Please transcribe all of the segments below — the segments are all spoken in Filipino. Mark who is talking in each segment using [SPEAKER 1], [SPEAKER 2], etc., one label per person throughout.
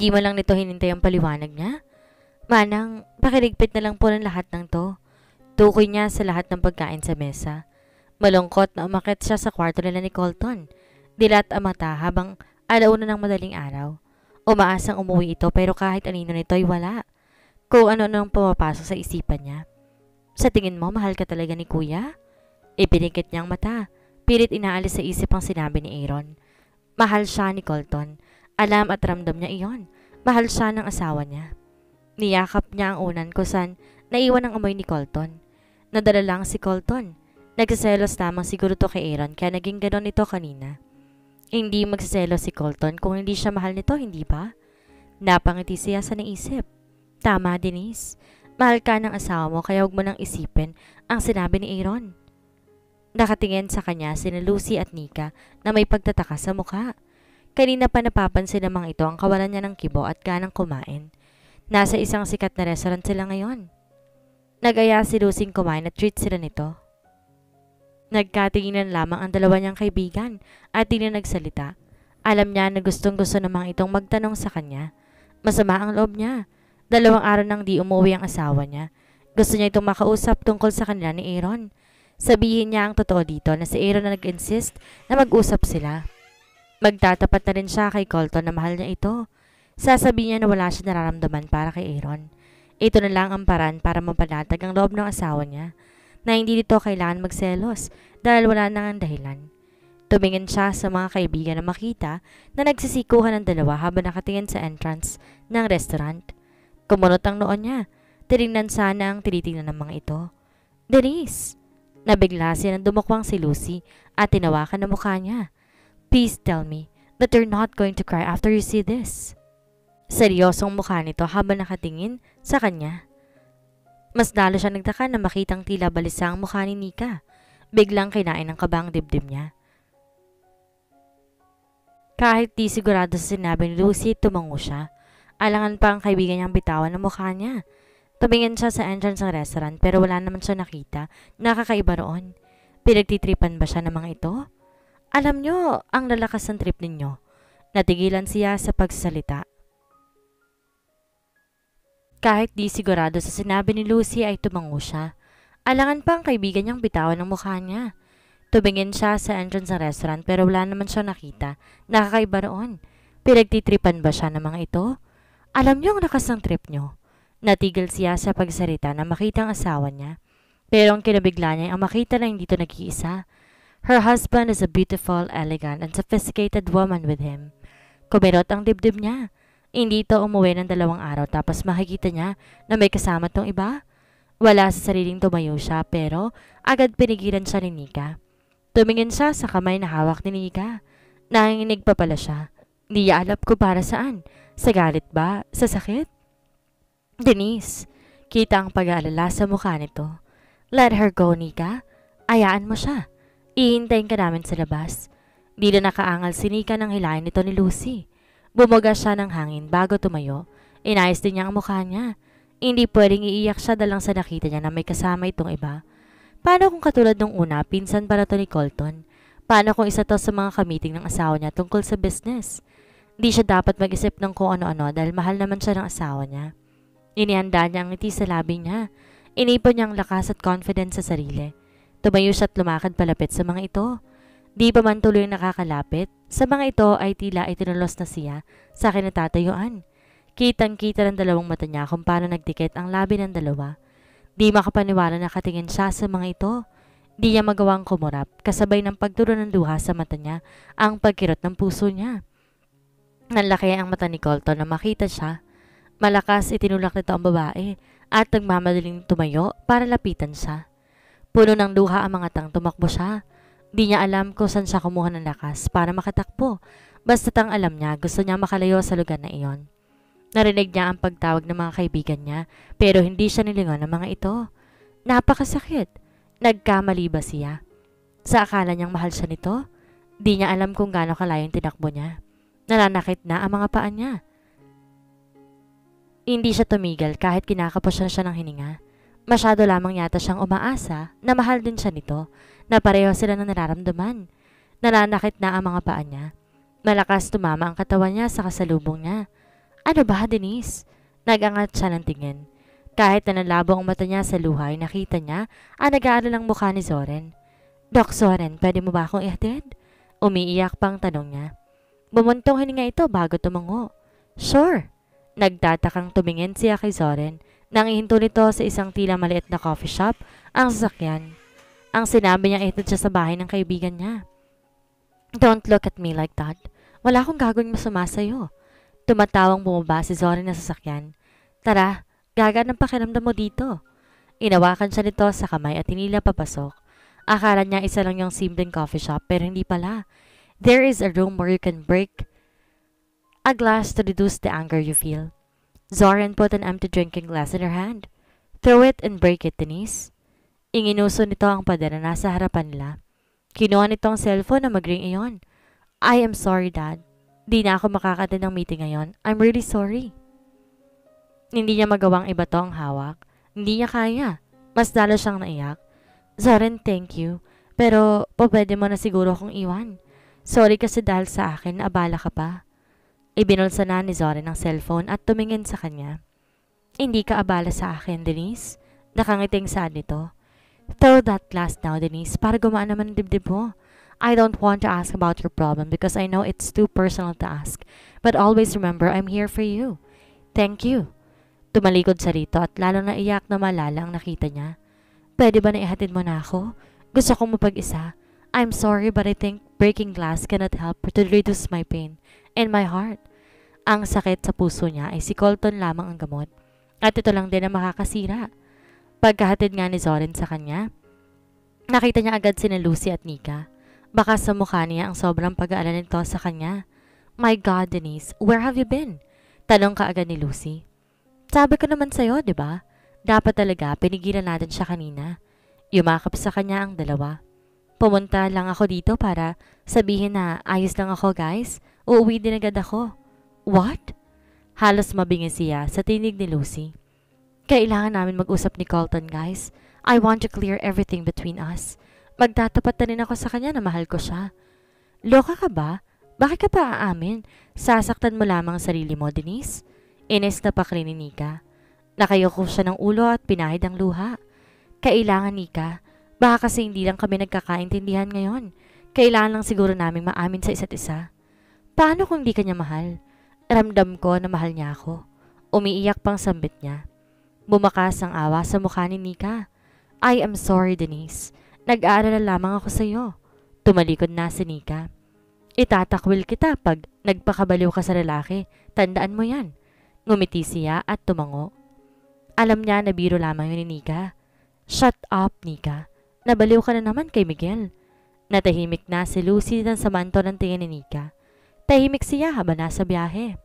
[SPEAKER 1] Hindi mo lang nito hinintay ang paliwanag niya? Manang, pakiligpit na lang po ng lahat ng to. Tukoy niya sa lahat ng pagkain sa mesa. Malungkot na umakyat siya sa kwarto nila ni Colton. Dilat ang mata habang alauna ng madaling araw. Umaasang umuwi ito pero kahit anino nito ay wala. Kung ano nang pumapasok sa isipan niya. Sa tingin mo, mahal ka talaga ni Kuya? Ipinikit niyang mata. Pilit inaalis sa isip ang sinabi ni Aaron. Mahal siya ni Colton. Alam at ramdam niya iyon. Mahal siya ng asawa niya. Niyakap niya ang unan kusan naiwan ang amoy ni Colton. Nadala lang si Colton. Nagsiselos lamang siguro to kay Aaron kaya naging ganon ito kanina. Hindi magsiselos si Colton kung hindi siya mahal nito, hindi ba? Napangiti siya sa naisip. Tama, Denise. Mahal ka ng asawa mo kaya huwag mo nang isipin ang sinabi ni Aaron. Nakatingin sa kanya sina Lucy at Nika na may pagtataka sa mukha. Kanina pa napapansin namang ito ang kawalan niya ng kibo at ganang kumain. Nasa isang sikat na restaurant sila ngayon. Nag-aya si Lucy kumain at treat sila nito. Nagkatinginan lamang ang dalawa niyang kaibigan at di na nagsalita. Alam niya na gustong-gusto namang itong magtanong sa kanya. Masama ang loob niya. 2 araw nang di umuwi ang asawa niya. Gusto niya itong makausap tungkol sa kanila ni Aaron. Sabihin niya ang totoo dito na si Aaron na nag-insist na mag-usap sila. Magtatapat na rin siya kay Colton na mahal niya ito. Sasabihin niya na wala siya nararamdaman para kay Aaron. Ito na lang ang paraan para mapanatag ang loob ng asawa niya na hindi dito kailangan magselos dahil wala nang dahilan. Tumingin siya sa mga kaibigan na makita na nagsisikuhan ng dalawa habang nakatingin sa entrance ng restaurant. Kumunot ang noon niya. Tinignan sana ang tinitingnan ng mga ito. Denise! Nabigla siya nang dumukwang si Lucy at tinawakan ang mukha niya. Please tell me that you're not going to cry after you see this. Seryosong mukha nito habang nakatingin sa kanya. Mas lalo siya nagtaka na makitang tila balisa ang mukha ni Nika. Biglang kinain ng kaba ang dibdib niya. Kahit di sigurado sa sinabi ni Lucy, tumango siya. Alangan pa ang kaibigan niyang bitawan ng mukha niya. Tumingin siya sa entrance ng restaurant pero wala naman siya nakita na kakaiba roon. Pinagtitripan ba siya ng mga ito? Alam niyo, ang lalakas ng trip ninyo. Natigilan siya sa pagsasalita. Kahit di sigurado sa sinabi ni Lucy ay tumango siya. Alangan pa ang kaibigan niyang bitawan ng mukha niya. Tumingin siya sa entrance ng restaurant pero wala naman siya nakita. Nakakaiba roon. Pinagtitripan ba siya ng mga ito? Alam niyo ang lakas ng trip niyo. Natigil siya sa pagsalita na makita ang asawa niya. Pero ang kinabigla niya ay ang makita na hindi ito nag-iisa. Her husband is a beautiful, elegant, and sophisticated woman with him. Kumirot ang dibdib niya. Hindi ito umuwi ng 2 araw tapos makikita niya na may kasama tong iba. Wala sa sariling tumayo siya pero agad pinigilan siya ni Nika. Tumingin siya sa kamay na hawak ni Nika. Nanginginig pa pala siya. Hindi niya alam kung para saan. Sa galit ba? Sa sakit? Denise, kita ang pag-aalala sa mukha nito. Let her go, Nika. Ayaan mo siya. Ihintayin ka namin sa labas. Di na nakaangal si Nika nang hilahin nito ni Lucy. Bumuga siya ng hangin bago tumayo. Inayos din niya ang mukha niya. Hindi pwedeng iiyak siya dalang sa nakita niya na may kasama itong iba. Paano kung katulad nung una, pinsan pala to ni Colton? Paano kung isa to sa mga kamiting ng asawa niya tungkol sa business? Di siya dapat mag-isip ng kung ano-ano dahil mahal naman siya ng asawa niya. Inihanda niya ang ngiti sa labi niya. Inipon niya ang lakas at confidence sa sarili. Tumayo siya at lumakad palapit sa mga ito. Di pa man tuloy nakakalapit, sa mga ito ay tila itinulos na siya sa kinatatayuan. Kitang-kita ng 2 mata niya kung paano nagdikit ang labi ng 2. Di makapaniwala na katingin siya sa mga ito. Di niya magawang kumurap, kasabay ng pagturo ng luha sa mata niya ang pagkirot ng puso niya. Nanlaki ang mata ni Colton na makita siya. Malakas itinulak nito ang babae at nagmamadaling tumayo para lapitan siya. Puno ng luha ang mga tang tumakbo siya. Di niya alam kung saan siya kumuha ng lakas para makatakbo. Basta't ang alam niya, gusto niya makalayo sa lugar na iyon. Narinig niya ang pagtawag ng mga kaibigan niya pero hindi siya nilingon ng mga ito. Napakasakit. Nagkamali ba siya? Sa akala niyang mahal siya nito? Di niya alam kung gaano kalayo yung tinakbo niya. Nananakit na ang mga paa niya. Hindi siya tumigil kahit kinakapos siya ng hininga. Masyado lamang yata siyang umaasa na mahal din siya nito, na pareho sila na nararamdaman. Nananakit na ang mga paa niya. Malakas tumama ang katawan niya sa kasalubong niya. Ano ba, Denise? Nagangat siya ng tingin. Kahit na nalabo ang mata niya sa luha, nakita niya ang nag-aalalang mukha ni Zoren. Doc Zoren, pwede mo ba akong ihatid? Umiiyak pang tanong niya. Bumuntong hininga ito bago tumango. Sure. Nagtatakang tumingin siya kay Zoren nang ihinto nito sa isang tila maliit na coffee shop ang sasakyan. Ang sinabi niya ihatid siya sa bahay ng kaibigan niya. Don't look at me like that. Wala akong gagawing masama sa'yo. Tumatawang bumaba si Zoren na sasakyan. Tara, gagaan ang pakiramdam mo dito. Inawakan siya nito sa kamay at hinila papasok. Akala niya isa lang yung simpleng coffee shop pero hindi pala. There is a room where you can break a glass to reduce the anger you feel. Zoren put an empty drinking glass in her hand. Throw it and break it, Denise. Inginuso nito ang pader na nasa harapan nila. Kinuha nito ang cellphone na mag-ring iyon. I am sorry, Dad. Di na ako makaka-attend ng meeting ngayon. I'm really sorry. Hindi niya magawang iba to ang hawak. Hindi niya kaya. Mas lalo siyang naiyak. Zoren, thank you. Pero, pwede mo na siguro akong iwan. Sorry kasi dahil sa akin, abala ka pa. Ibinulsa na ni Zoren ang cellphone at tumingin sa kanya. Hindi ka abala sa akin, Denise. Nakangiting saan nito. Throw that glass now, Denise, para gumaan naman ang dibdib mo. I don't want to ask about your problem because I know it's too personal to ask. But always remember, I'm here for you. Thank you. Tumalikod sa rito at lalong naiyak na malala ang nakita niya. Pwede ba na ihatid mo na ako? Gusto kong mapag-isa. I'm sorry but I think breaking glass cannot help to reduce my pain and my heart. Ang sakit sa puso niya ay si Colton lamang ang gamot. At ito lang din ang makakasira. Pagkahatid nga ni Zoren sa kanya, nakita niya agad sina Lucy at Nika. Baka sa mukha niya ang sobrang pag-aalala nito sa kanya. My God, Denise, where have you been? Tanong ka agad ni Lucy. Sabi ko naman sa'yo, di ba? Dapat talaga pinigilan natin siya kanina. Yumakap sa kanya ang dalawa. Pumunta lang ako dito para sabihin na ayos lang ako, guys. Uuwi din agad ako. What? Halos mabingis siya sa tinig ni Lucy. Kailangan namin mag-usap ni Colton, guys. I want to clear everything between us. Magtatapat na rin ako sa kanya na mahal ko siya. Loka ka ba? Bakit ka pa aamin? Sasaktan mo lamang ang sarili mo, Denise? Ines na pakri ni Nika. Nakayoko siya ng ulo at pinahid ang luha. Kailangan, Nika. Baka kasi hindi lang kami nagkakaintindihan ngayon. Kailangan lang siguro namin maamin sa isa't isa. Paano kung hindi kanya mahal? Ramdam ko na mahal niya ako. Umiiyak pang sambit niya. Bumakas ang awa sa mukha ni Nika. I am sorry, Denise. Nag-aalala lamang ako sa iyo. Tumalikod na si Nika. Itatakwil kita pag nagpakabaliw ka sa lalaki. Tandaan mo yan. Ngumiti siya at tumango. Alam niya na biro lamang yun ni Nika. Shut up, Nika. Nabaliw ka na naman kay Miguel. Natahimik na si Lucy nang samanto ng tingin ni Nika. Tahimik siya habang nasa biyahe.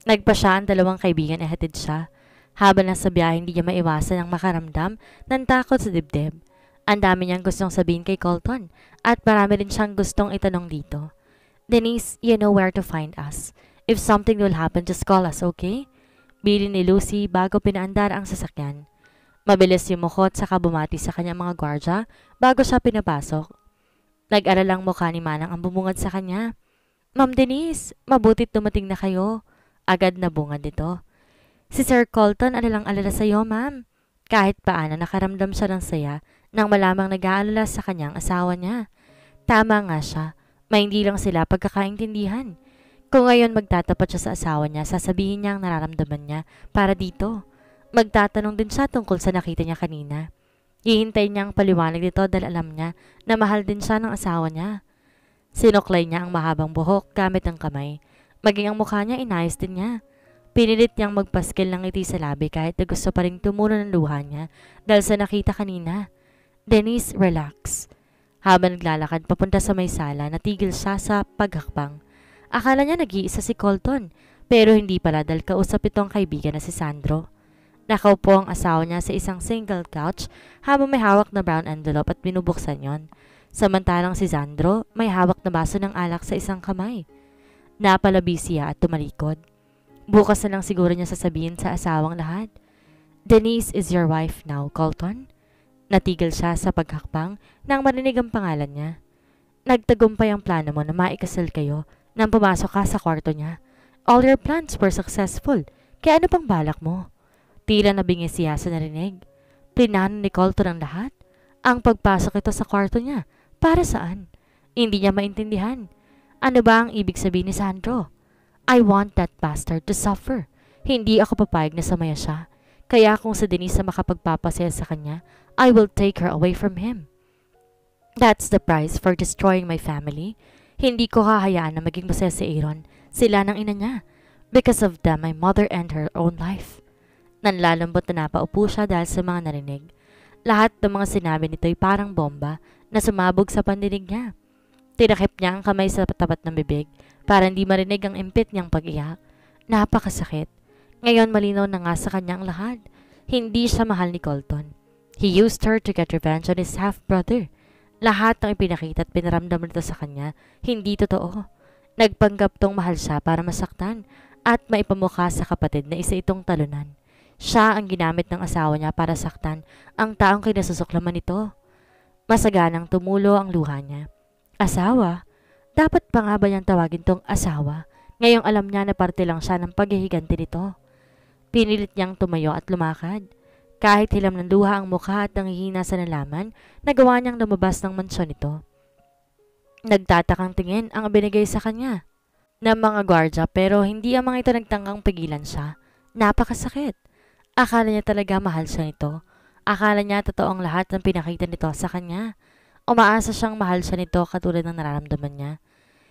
[SPEAKER 1] Nagpa siya ang dalawang kaibigan at hatid siya. Habang nasa biyahe, hindi niya maiwasan ang makaramdam ng takot sa dibdib. Ang dami niyang gustong sabihin kay Colton at marami rin siyang gustong itanong dito. Denise, you know where to find us. If something will happen, just call us, okay? Bili ni Lucy bago pinaandar ang sasakyan. Mabilis yumukot saka bumati sa kanyang mga gwardya bago siya pinapasok. Nag-aralang mukha ni Manang ang bumungad sa kanya. Ma'am Denise, mabutit dumating na kayo. Agad na bungad nito. Si Sir Colton alalang-alala sa iyo, ma'am. Kahit paano nakaramdam siya ng saya nang malamang nag-aalala sa kanyang asawa niya. Tama nga siya, may hindi lang sila pagkakaintindihan. Kung ngayon magtatapat siya sa asawa niya, sasabihin niya ang nararamdaman niya para dito. Magtatanong din siya tungkol sa nakita niya kanina. Hihintay niyang paliwanag dito dahil alam niya na mahal din siya ng asawa niya. Sinuklay niya ang mahabang buhok gamit ang kamay. Maging ang mukha niya inayos din niya. Pinilit niyang magpaskil ng ngiti sa labi kahit na gusto pa rin tumulo ng luha niya dahil sa nakita kanina. Denise, relax. Habang naglalakad papunta sa may sala, natigil siya sa paghakbang. Akala niya nag-iisa si Colton, pero hindi pala dahil kausap itong kaibigan na si Sandro. Nakaupo ang asawa niya sa isang single couch habang may hawak na brown envelope at binubuksan yon. Samantalang si Sandro may hawak na baso ng alak sa isang kamay. Napalabi siya at tumalikod. Bukas na lang siguro niya sasabihin sa asawang lahat. Denise is your wife now, Colton. Natigil siya sa paghakbang nang marinig ang pangalan niya. Nagtagumpay ang plano mo na maikasal kayo nang pumasok ka sa kwarto niya. All your plans were successful. Kaya ano pang balak mo? Tila nabingi siya sa narinig. Plinano ni Colton ang lahat. Ang pagpasok ito sa kwarto niya. Para saan? Hindi niya maintindihan. Ano ba ang ibig sabihin ni Sandro? I want that bastard to suffer. Hindi ako papayag na samaya siya. Kaya kung sa Denise na makapagpapasaya sa kanya, I will take her away from him. That's the price for destroying my family. Hindi ko hahayaan na maging masaya si Aaron, sila ng ina niya. Because of them, my mother ended her own life. Nanlalambot na napaupo siya dahil sa mga narinig. Lahat ng mga sinabi nito ay parang bomba na sumabog sa pandinig niya. Tinakip niya ang kamay sa tapat ng bibig para hindi marinig ang impit niyang pag-iyak. Napakasakit. Ngayon malinaw na nga sa kanya ang lahat. Hindi siya mahal ni Colton. He used her to get revenge on his half-brother. Lahat ng ipinakita at pinaramdam nito sa kanya, hindi totoo. Nagpanggap tong mahal siya para masaktan at maipamukha sa kapatid na isa itong talunan. Siya ang ginamit ng asawa niya para saktan ang taong kinasusuklaman nito. Masaganang tumulo ang luha niya. Asawa? Dapat pa nga ba niyang tawagin tong asawa? Ngayong alam niya na parte lang siya ng paghihiganti nito. Pinilit niyang tumayo at lumakad. Kahit hilam ng luha ang mukha at nanghihina sa nalaman, nagawa niyang lumabas ng mansyon nito. Nagtatakang tingin ang binigay sa kanya ng mga gwardya pero hindi ang mga ito nagtangkang pigilan siya. Napakasakit. Akala niya talaga mahal siya nito. Akala niya totoo ang lahat ng pinakita nito sa kanya. Umaasa siyang mahal siya nito katulad ng nararamdaman niya.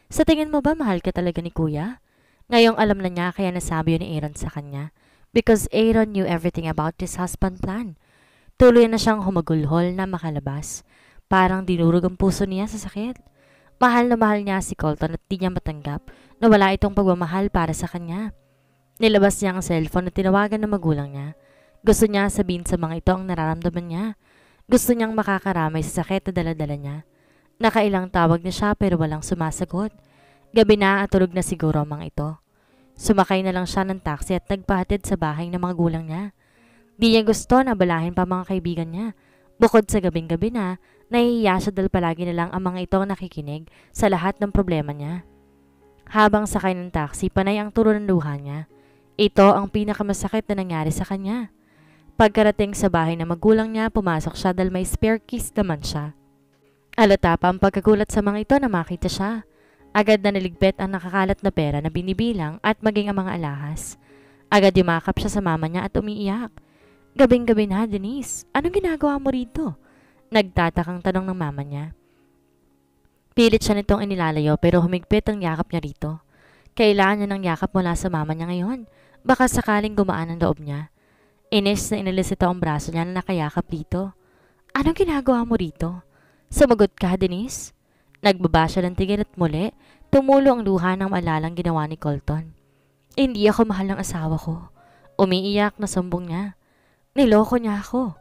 [SPEAKER 1] Sa tingin mo ba mahal ka talaga ni Kuya? Ngayong alam na niya kaya nasabi yun ni Aaron sa kanya. Because Aaron knew everything about his husband plan. Tuloy na siyang humagulhol na makalabas. Parang dinurog ang puso niya sa sakit. Mahal na mahal niya si Colton at di niya matanggap na wala itong pagmamahal para sa kanya. Nilabas niya ang cellphone at tinawagan ng magulang niya. Gusto niya sabihin sa mga ito ang nararamdaman niya. Gusto niyang makakaramay sa sakit na dala-dala niya. Nakailang tawag na siya pero walang sumasagot. Gabi na at tulog na siguro ang mga ito. Sumakay na lang siya ng taxi at nagpahatid sa bahay ng mga gulang niya. Di niya gusto na balahin pa mga kaibigan niya. Bukod sa gabing-gabi na, nahihiya siya dahil palagi na lang ang mga ito nakikinig sa lahat ng problema niya. Habang sakay ng taxi, panay ang turo ng luha niya. Ito ang pinakamasakit na nangyari sa kanya. Pagkarating sa bahay ng magulang niya, pumasok siya dahil may spare keys naman siya. Alata pa ang pagkagulat sa mga ito na makita siya. Agad na niligpit ang nakakalat na pera na binibilang at maging ang mga alahas. Agad yumakap siya sa mama niya at umiiyak. Gabing-gabi na, Denise. Anong ginagawa mo rito? Nagtatakang tanong ng mama niya. Pilit siya nitong inilalayo pero humigpit ang yakap niya rito. Kailangan niya ng yakap mula sa mama niya ngayon. Baka sakaling gumaan ang loob niya. Inis na inalis ito ang braso niya na nakayakap dito. Anong ginagawa mo rito? Sumagot ka, Denise? Nagbaba siya ng tingin at muli, tumulo ang luha ng maalalang ginawa ni Colton. Hindi ako mahal ng asawa ko. Umiiyak na sumbong niya. Niloko niya ako.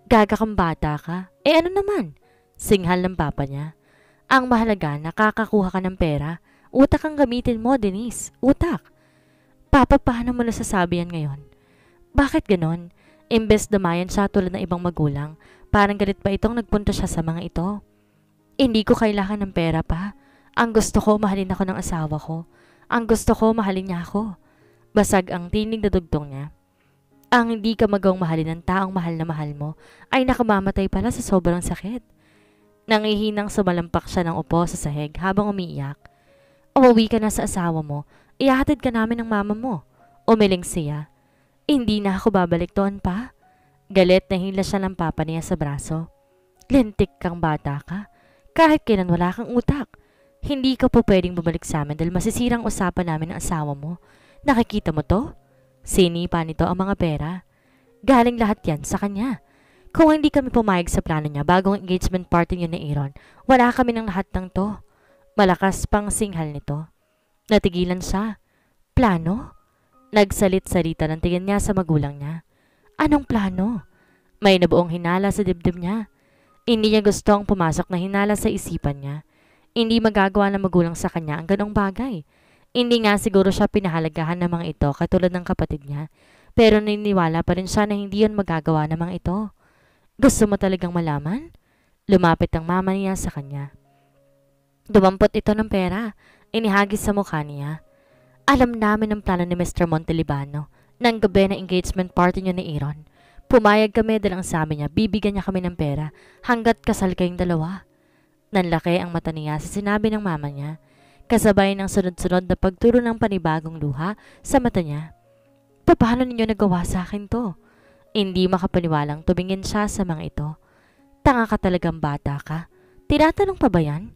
[SPEAKER 1] Gaga kang bata ka. Ano naman? Singhal ng papa niya. Ang mahalaga, nakakakuha ka ng pera. Utak ang gamitin mo, Denise. Utak. Papa, paano mo nasasabi yan ngayon? Bakit ganon? Imbes damayan siya tulad ng ibang magulang, parang galit pa itong nagpunta siya sa mga ito. Hindi ko kailangan ng pera pa. Ang gusto ko, mahalin ako ng asawa ko. Ang gusto ko, mahalin niya ako. Basag ang tinig na dugtong niya. Ang hindi ka magawang mahalin ng taong mahal na mahal mo ay nakamamatay pala sa sobrang sakit. Nangihinang sumalampak siya ng upo sa sahig habang umiiyak. Umuwi ka na sa asawa mo. Ihahatid ka namin ng mama mo. Umiling siya. Hindi na ako babalik doon pa. Galit na hila siya ng papa niya sa braso. Lintik kang bata ka. Kahit kailan wala kang utak. Hindi ka po pwedeng bumalik sa amin dahil masisirang usapan namin ng asawa mo. Nakikita mo to? Sinipa nito ang mga pera. Galing lahat yan sa kanya. Kung hindi kami pumayag sa plano niya bagong engagement party niyo ni Aaron, wala kami ng lahat ng to. Malakas pang singhal nito. Natigilan siya. Plano? Nagsalit-salita ng tingin niya sa magulang niya. Anong plano? May nabuong hinala sa dibdib niya. Hindi niya gustong pumasok na hinala sa isipan niya. Hindi magagawa ng magulang sa kanya ang ganong bagay. Hindi nga siguro siya pinahalagahan ng mga ito katulad ng kapatid niya. Pero niniwala pa rin siya na hindi yun magagawa ng mga ito. Gusto mo talagang malaman? Lumapit ang mama niya sa kanya. Dumampot ito ng pera. Inihagis sa mukha niya. Alam namin ang plano ni Mr. Montalibano ng gabi na engagement party niyo ni Aaron. Pumayag kami dahil ang sabi niya bibigyan niya kami ng pera hanggat kasal kayong dalawa. Nanlaki ang mata niya sa sinabi ng mama niya, kasabay ng sunod-sunod na pagturo ng panibagong luha sa mata niya. Paano ninyo nagawa sa akin to? Hindi makapaniwalang tumingin siya sa mga ito. Tanga ka talagang bata ka. Tinatanong pa ba yan?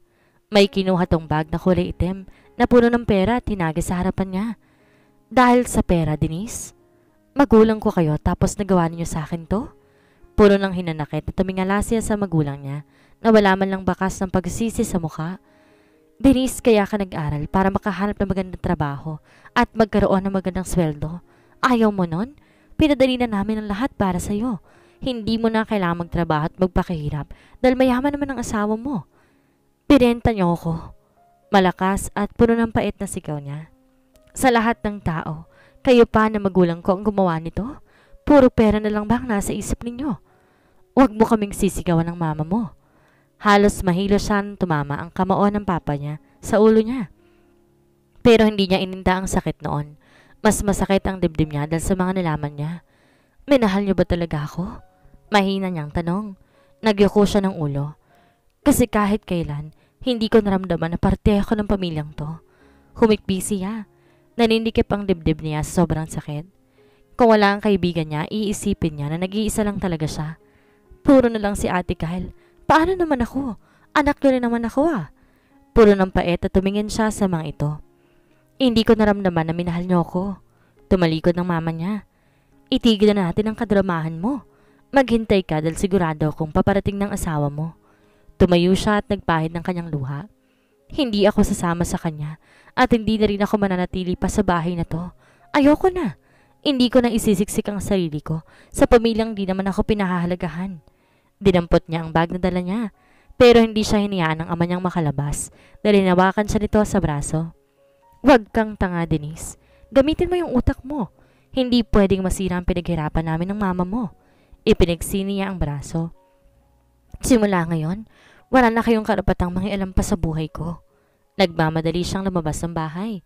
[SPEAKER 1] May kinuha tong bag na kulay itim na puno ng pera at tinagi sa harapan niya. Dahil sa pera, Denise? Magulang ko kayo tapos nagawa ninyo sa akin to? Puno ng hinanakit at tumingala siya sa magulang niya na wala man lang bakas ng pagsisi sa mukha. Denise, kaya ka nag-aral para makahanap ng magandang trabaho at magkaroon ng magandang sweldo. Ayaw mo nun? Pinadali na namin ang lahat para sa'yo. Hindi mo na kailangang magtrabaho at magpakahirap dahil mayaman naman ang asawa mo. Binenta niyo ako. Malakas at puno ng pait na sigaw niya. Sa lahat ng tao, kayo pa na magulang ko ang gumawa nito? Puro pera na lang ba ang nasa isip ninyo? Huwag mo kaming sisigawan ng mama mo. Halos mahilo siya nang tumama ang kamao ng papa niya sa ulo niya. Pero hindi niya ininda ang sakit noon. Mas masakit ang dibdib niya dahil sa mga nalaman niya. Minahal niyo ba talaga ako? Mahina niyang tanong. Nagyuko siya ng ulo. Kasi kahit kailan, hindi ko naramdaman na parte ako ng pamilyang to. Humikbi siya. Nanindikip ang dibdib niya sa sobrang sakit. Kung wala ang kaibigan niya, iisipin niya na nag-iisa lang talaga siya. Puro na lang si Ate Kyle. Paano naman ako? Anak niyo rin naman ako ah. Puro ng pait at tumingin siya sa mga ito. Hindi ko naramdaman na minahal niyo ako. Tumalikod ng mama niya. Itigil na natin ang kadramahan mo. Maghintay ka dahil sigurado akong paparating ng asawa mo. Tumayo siya at nagpahid ng kanyang luha. Hindi ako sasama sa kanya at hindi na rin ako mananatili pa sa bahay na to. Ayoko na. Hindi ko na isisiksik ang sarili ko sa pamilyang di naman ako pinahahalagahan. Dinampot niya ang bag na dala niya pero hindi siya hinayaan ng ama niyang makalabas dahil hinawakan siya nito sa braso. Huwag kang tanga, Denise. Gamitin mo yung utak mo. Hindi pwedeng masira ang pinaghirapan namin ng mama mo. Ipinagsini niya ang braso. Simula ngayon, wala na kayong karapatang mangialam pa sa buhay ko. Nagmamadali siyang lumabas ng bahay.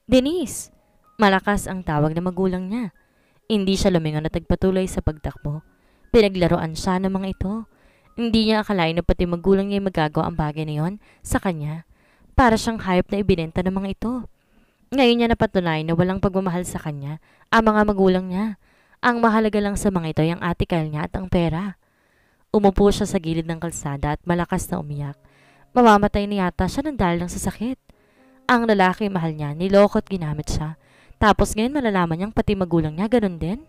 [SPEAKER 1] Denise! Malakas ang tawag ng magulang niya. Hindi siya lumingon at nagpatuloy sa pagtakbo. Pinaglaruan siya ng mga ito. Hindi niya akalain na pati magulang niya ay magagawa ang bagay na yon sa kanya. Para siyang hayop na ibinenta ng mga ito. Ngayon niya napatunayan na walang pagmamahal sa kanya ang mga magulang niya. Ang mahalaga lang sa mga ito ay ang Ate Kyle niya at ang pera. Umupo siya sa gilid ng kalsada at malakas na umiyak. Mamamatay na yata siya ng dahil ng sasakit. Ang lalaki mahal niya, niloko at ginamit siya. Tapos ngayon malalaman niyang pati magulang niya ganun din.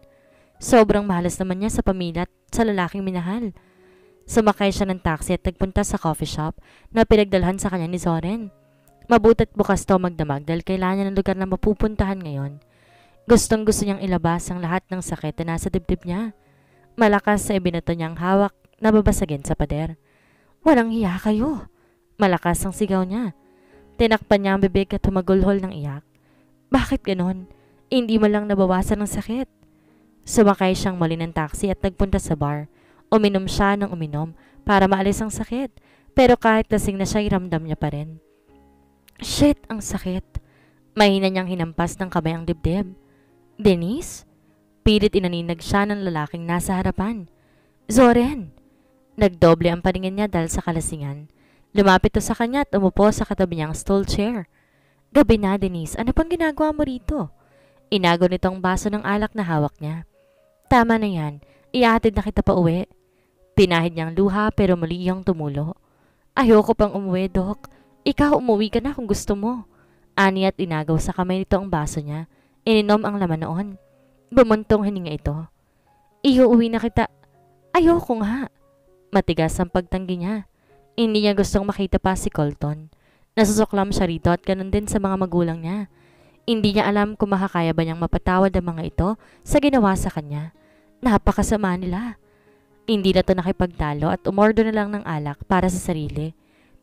[SPEAKER 1] Sobrang mahalas naman niya sa pamilya at sa lalaking minahal. Sumakay siya ng taxi at nagpunta sa coffee shop na pinagdalhan sa kanya ni Zoren. Mabutit bukas to magdamag dahil kailangan niya ng lugar na mapupuntahan ngayon. Gustong gusto niyang ilabas ang lahat ng sakit na nasa dibdib niya. Malakas sa ibinato niyang hawak na babasagin sa pader. Walang hiya kayo. Malakas ang sigaw niya. Tinakpan niya ang bibig at humagulhol ng iyak. Bakit ganon? Hindi mo lang nabawasan ng sakit. Sumakay siyang muli ng taxi at nagpunta sa bar. Uminom siya ng uminom para maalis ang sakit. Pero kahit lasing na siya, iramdam niya pa rin. Shit, ang sakit. Mahina niyang hinampas ng kamay ang dibdib. Denise? Pilit inaninag siya ng lalaking nasa harapan. Zoren! Nagdoble ang paningin niya dahil sa kalasingan. Lumapit to sa kanya at umupo sa katabi niyang stool chair. Gabi na, Denise. Ano pang ginagawa mo rito? Inago nitong baso ng alak na hawak niya. Tama na yan. Iatid na kita pa uwi. Pinahid niyang luha pero muli iyang tumulo. Ayoko pang umuwi, Dok. Ikaw umuwi ka na kung gusto mo. Ani at inagaw sa kamay nito ang baso niya. Ininom ang laman noon. Bumuntong hininga ito. Iuuwi na kita. Ayoko nga. Matigas ang pagtanggi niya. Hindi niya gustong makita pa si Colton. Nasusuklam siya rito at ganun din sa mga magulang niya. Hindi niya alam kung makakaya ba niyang mapatawad ang mga ito sa ginawa sa kanya. Napakasama nila. Hindi na to nakipagtalo at umordo na lang ng alak para sa sarili.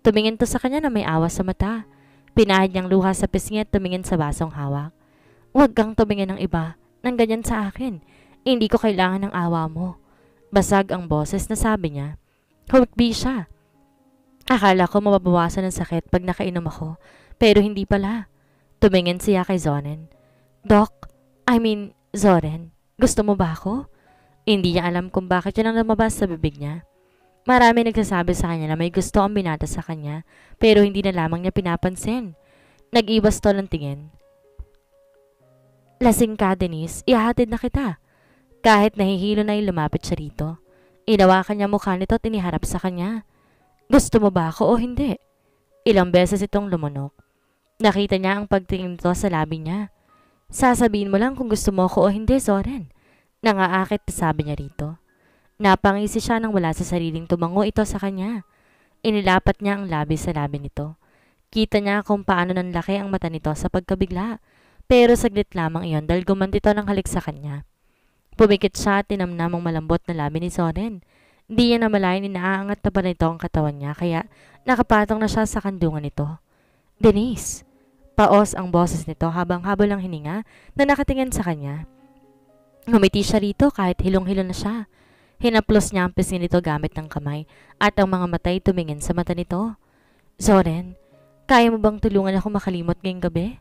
[SPEAKER 1] Tumingin to sa kanya na may awa sa mata. Pinahid niyang luha sa pisngi at tumingin sa basong hawak. Huwag kang tumingin ng iba nang ganyan sa akin. Hindi ko kailangan ng awa mo. Basag ang boses na sabi niya. Humikbi siya. Akala ko mababawasan ng sakit pag nakainom ako. Pero hindi pala. Tumingin siya kay Zoren. Zoren, gusto mo ba ako? Hindi niya alam kung bakit yun ang lumabas sa bibig niya. Marami nagsasabi sa kanya na may gusto ang binata sa kanya, pero hindi na lamang niya pinapansin. Nag-ibas to ng tingin. Lasing ka, Denise. Ihahatid na kita. Kahit nahihilo na lumapit siya rito. Inawakan niya mukha nito at iniharap sa kanya. Gusto mo ba ako o hindi? Ilang beses itong lumunok. Nakita niya ang pagtingin nito sa labi niya. Sasabihin mo lang kung gusto mo ako o hindi, Zoren. Nangaakit na sabi niya rito. Napangisi siya nang wala sa sariling tumango ito sa kanya. Inilapat niya ang labi sa labi nito. Kita niya kung paano nanlaki ang mata nito sa pagkabigla. Pero saglit lamang iyon dahil gumantito ng halik sa kanya. Pumikit siya at tinamnam ang malambot na labi ni Zoren. Hindi niya namalayan inaaangat na pa nito ang katawan niya kaya nakapatong na siya sa kandungan nito. Denise! Paos ang boses nito habang habol ang hininga na nakatingin sa kanya. Ngumiti siya rito kahit hilong-hilo na siya. Hinaplos niya ang pisngi nito gamit ng kamay at ang mga matay tumingin sa mata nito. Zoren, kaya mo bang tulungan ako makalimot ngayong gabi?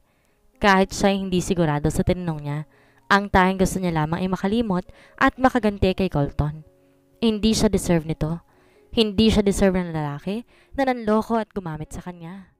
[SPEAKER 1] Kahit siya hindi sigurado sa tinanong niya, ang tanging gusto niya lamang ay makalimot at makaganti kay Colton. Hindi siya deserve nito. Hindi siya deserve ng lalaki na nanloko at gumamit sa kanya.